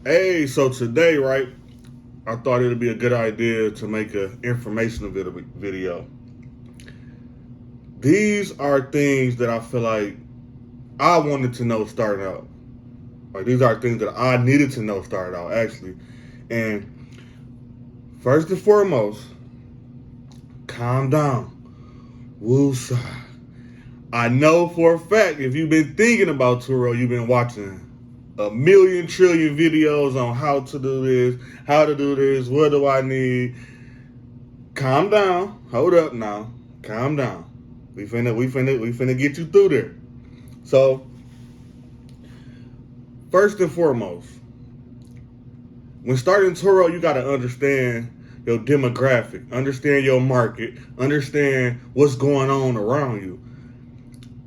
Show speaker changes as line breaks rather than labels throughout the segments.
Hey, so today, right, I thought it'd be a good idea to make an informational video. These are things that I feel like I wanted to know starting out. Like, these are things that I needed to know starting out, actually. And first and foremost, calm down. Woosah. I know for a fact if you've been thinking about Turo, you've been watching a million trillion videos on how to do this, what do I need. Calm down. Hold up now. Calm down. We finna get you through there. So, first and foremost, when starting Turo, you gotta understand your demographic, understand your market, understand what's going on around you.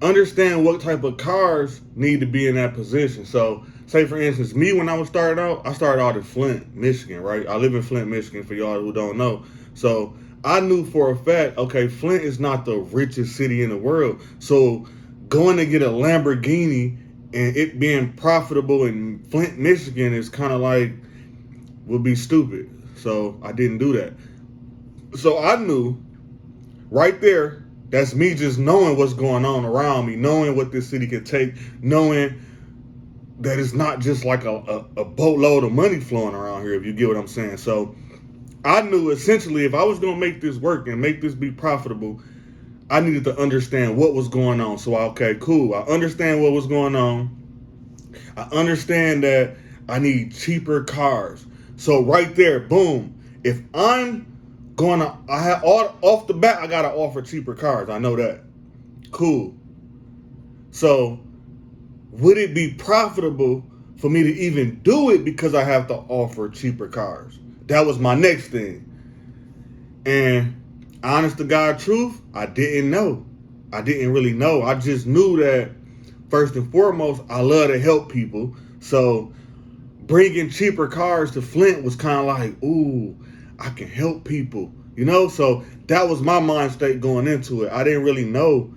Understand what type of cars need to be in that position. So, say for instance, me when I was starting out, I started out in Flint, Michigan, right? I live in Flint, Michigan, for y'all who don't know. So I knew for a fact, okay, Flint is not the richest city in the world. So going to get a Lamborghini and it being profitable in Flint, Michigan is kind of like would be stupid. So I didn't do that. So I knew right there, that's me just knowing what's going on around me, knowing what this city can take, knowing that it's not just like a boatload of money flowing around here, if you get what I'm saying. So I knew essentially if I was going to make this work and make this be profitable, I needed to understand what was going on. So, okay, cool. I understand what was going on. I understand that I need cheaper cars. So right there, boom. If I'm I have off the bat, I gotta offer cheaper cars. I know that. Cool. So would it be profitable for me to even do it because I have to offer cheaper cars? That was my next thing. And honest to God truth, I didn't know. I didn't really know. I just knew that first and foremost, I love to help people. So bringing cheaper cars to Flint was kind of like, ooh, I can help people, So that was my mind state going into it. I didn't really know.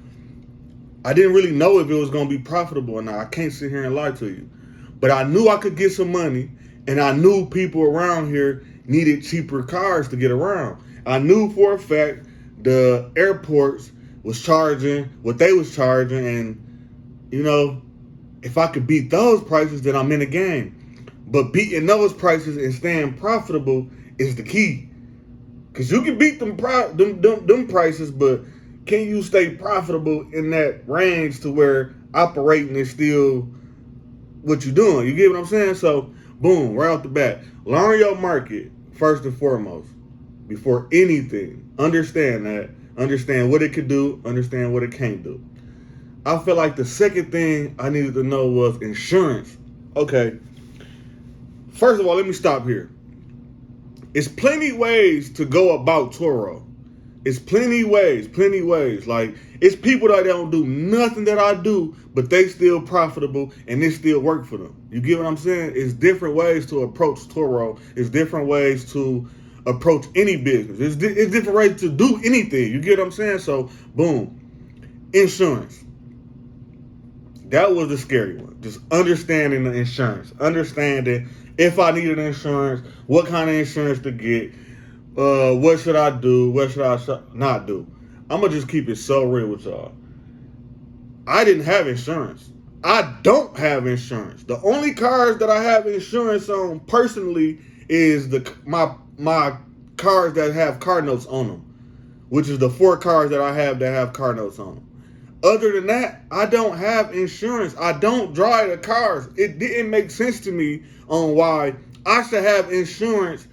I didn't really know if it was going to be profitable or not. I can't sit here and lie to you. But I knew I could get some money, and I knew people around here needed cheaper cars to get around. I knew for a fact the airports was charging what they was charging, and if I could beat those prices, then I'm in the game. But beating those prices and staying profitable is the key. Because you can beat them prices, but can you stay profitable in that range to where operating is still what you're doing? You get what I'm saying? So, boom, right off the bat, learn your market first and foremost. Before anything, understand that. Understand what it could do. Understand what it can't do. I feel like the second thing I needed to know was insurance. Okay. First of all, let me stop here. It's plenty ways to go about Turo. It's plenty ways. Like, it's people that don't do nothing that I do, but they still profitable and it still work for them. You get what I'm saying? It's different ways to approach Turo. It's different ways to approach any business. It's different ways to do anything. You get what I'm saying? So, boom. Insurance. That was the scary one. Just understanding the insurance. Understanding if I needed insurance, what kind of insurance to get, what should I do, what should I not do. I'm going to just keep it so real with y'all. I didn't have insurance. I don't have insurance. The only cars that I have insurance on personally is my cars that have car notes on them, which is the 4 cars that I have that have car notes on them. Other than that, I don't have insurance. I don't drive the cars. It didn't make sense to me on why I should have insurance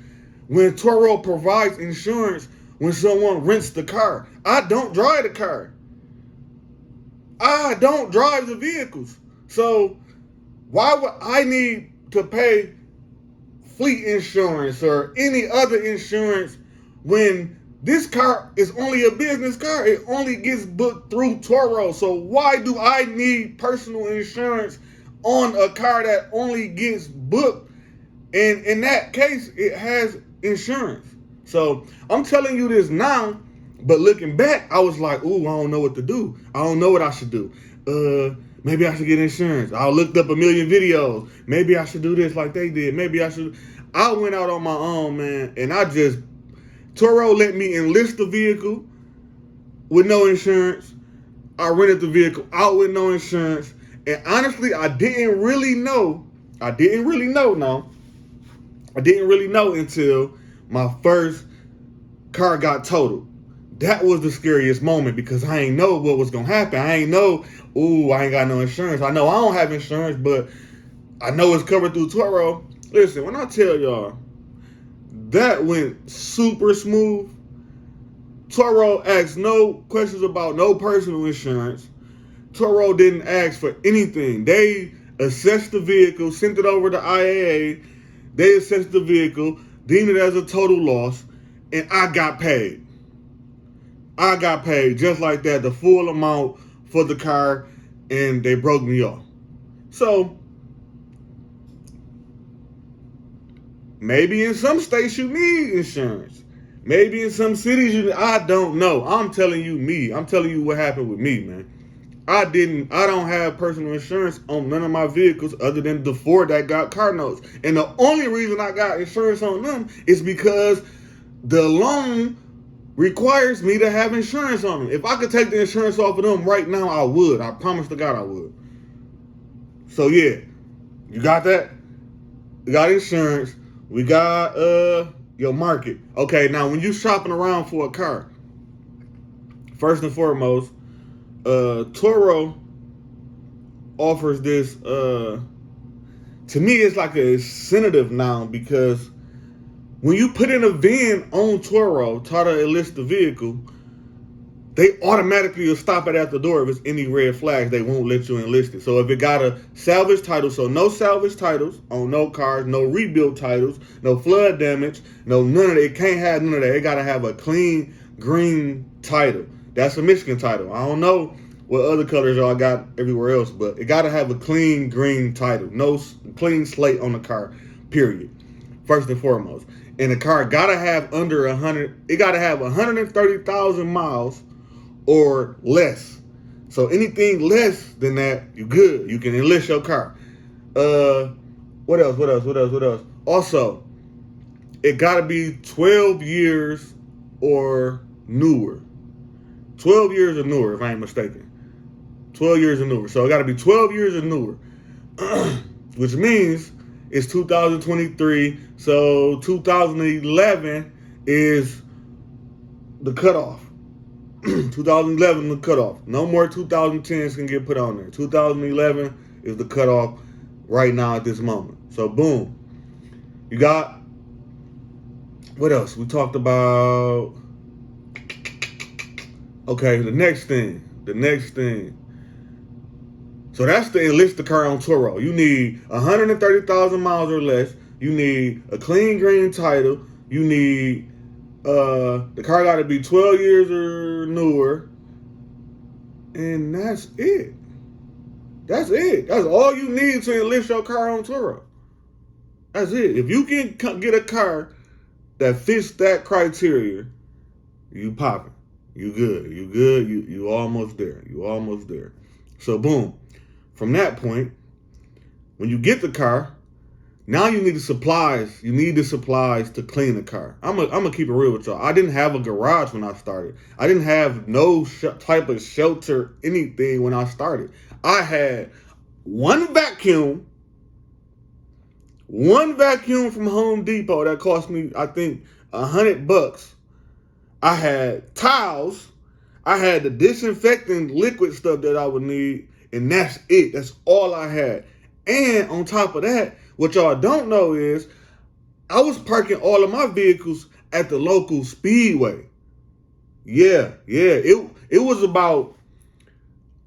when Turo provides insurance when someone rents the car. I don't drive the car. I don't drive the vehicles. So why would I need to pay fleet insurance or any other insurance when this car is only a business car? It only gets booked through Turo. So why do I need personal insurance on a car that only gets booked? And in that case, it has insurance. So I'm telling you this now, but looking back, I was like, ooh, I don't know what to do. I don't know what I should do. Maybe I should get insurance. I looked up a million videos. Maybe I should do this like they did. Maybe I should. I went out on my own, man, and Turo let me enlist the vehicle with no insurance. I rented the vehicle out with no insurance. And honestly, I didn't really know until my first car got totaled. That was the scariest moment because I ain't know what was going to happen. I ain't know, I ain't got no insurance. I know I don't have insurance, but I know it's covered through Turo. Listen, when I tell y'all, that went super smooth. Turo asked no questions about no personal insurance. Turo didn't ask for anything. They assessed the vehicle, sent it over to IAA. They assessed the vehicle, deemed it as a total loss, and I got paid. I got paid just like that, the full amount for the car, and they broke me off. So, maybe in some states you need insurance. Maybe in some cities I don't know. I'm telling you me. I'm telling you what happened with me, man. I don't have personal insurance on none of my vehicles other than the 4 that got car notes. And the only reason I got insurance on them is because the loan requires me to have insurance on them. If I could take the insurance off of them right now, I would. I promise to God I would. So yeah, you got that? We got insurance. We got your market. Okay, now when you shopping around for a car, first and foremost, Turo offers this, to me it's like an incentive now, because when you put in a VIN on Turo, try to enlist the vehicle, they automatically will stop it at the door. If it's any red flags, they won't let you enlist it. So if it got a salvage title, so no salvage titles on no cars, no rebuild titles, no flood damage, no none of that. It can't have none of that. It got to have a clean green title. That's a Michigan title. I don't know what other colors y'all got everywhere else, but it got to have a clean green title. No clean slate on the car, period. First and foremost. And the car got to have under 100. It got to have 130,000 miles or less. So anything less than that, you good. You can enlist your car. What else? Also, it got to be 12 years or newer. 12 years or newer, if I ain't mistaken. 12 years or newer. So it got to be 12 years or newer. Which means it's 2023. So 2011 is the cutoff. 2011 the cutoff. No more 2010s can get put on there. 2011 is the cutoff right now at this moment. So boom. You got, what else? We talked about, okay, the next thing. So that's to enlist the car on Turo. You need 130,000 miles or less. You need a clean green title. You need, the car got to be 12 years or newer. And that's it. That's all you need to enlist your car on Turo. That's it. If you can get a car that fits that criteria, you popping. You good. You almost there. So boom. From that point, when you get the car, now you need the supplies. You need the supplies to clean the car. I'm gonna keep it real with y'all. I didn't have a garage when I started. I didn't have no type of shelter, anything when I started. I had one vacuum from Home Depot that cost me, I think, $100. I had towels. I had the disinfecting liquid stuff that I would need, and that's it. That's all I had. And on top of that, what y'all don't know is I was parking all of my vehicles at the local speedway. Yeah. It was about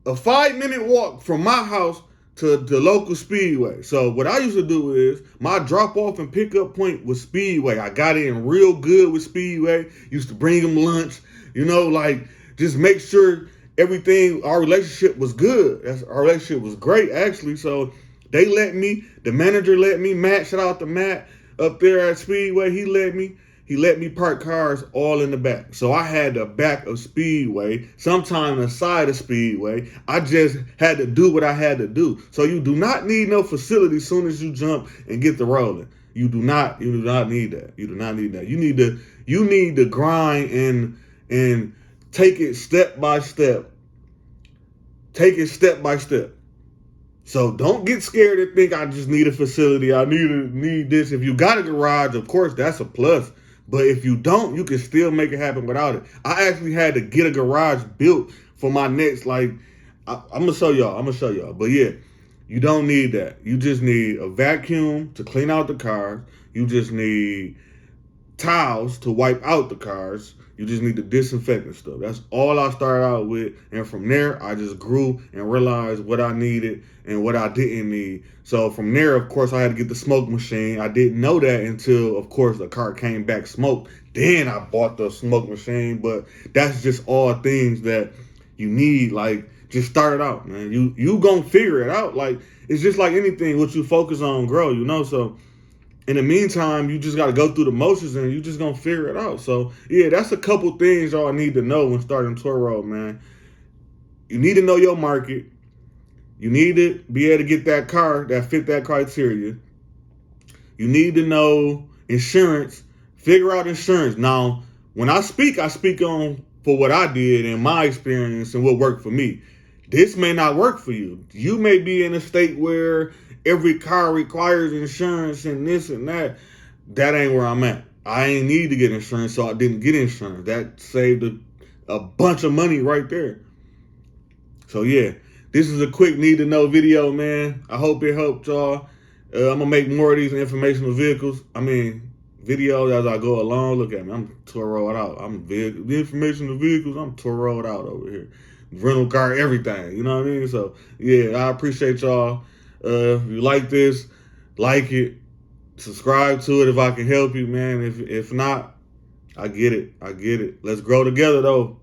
a 5-minute walk from my house to the local speedway. So what I used to do is my drop off and pickup point was Speedway. I got in real good with Speedway. Used to bring them lunch, like just make sure everything, our relationship was good. Our relationship was great, actually. So the manager let me, Matt, shout out to Matt up there at Speedway. He he let me park cars all in the back. So I had the back of Speedway, sometimes the side of Speedway. I just had to do what I had to do. So you do not need no facility as soon as you jump and get the rolling. You do not need that. You do not need that. You need to grind and take it step by step. Take it step by step. So don't get scared and think I just need a facility. I need this. If you got a garage, of course, that's a plus. But if you don't, you can still make it happen without it. I actually had to get a garage built for my next, I'm gonna show y'all. But yeah, you don't need that. You just need a vacuum to clean out the car. You just need towels to wipe out the cars. You just need the disinfectant stuff. That's all I started out with. And from there, I just grew and realized what I needed and what I didn't need. So from there, of course, I had to get the smoke machine. I didn't know that until, of course, the car came back smoked. Then I bought the smoke machine. But that's just all things that you need. Like, just start it out, man. You gonna figure it out. Like, it's just like anything. What you focus on, grow, you know? So in the meantime, you just got to go through the motions and you just going to figure it out. So, yeah, that's a couple things y'all need to know when starting Turo, man. You need to know your market. You need to be able to get that car that fit that criteria. You need to know insurance. Figure out insurance. Now, when I speak on for what I did and my experience and what worked for me. This may not work for you. You may be in a state where every car requires insurance and this and that. That ain't where I'm at. I ain't need to get insurance, so I didn't get insurance. That saved a bunch of money right there. So yeah, this is a quick need to know video, man. I hope it helped y'all. I'm gonna make more of these informational videos as I go along. Look at me, I'm Turo'd out. The informational vehicles, I'm Turo'd out over here. Rental car, everything. You know what I mean? So yeah, I appreciate y'all. If you like this, like it, subscribe to it if I can help you, man. If not, I get it. Let's grow together though.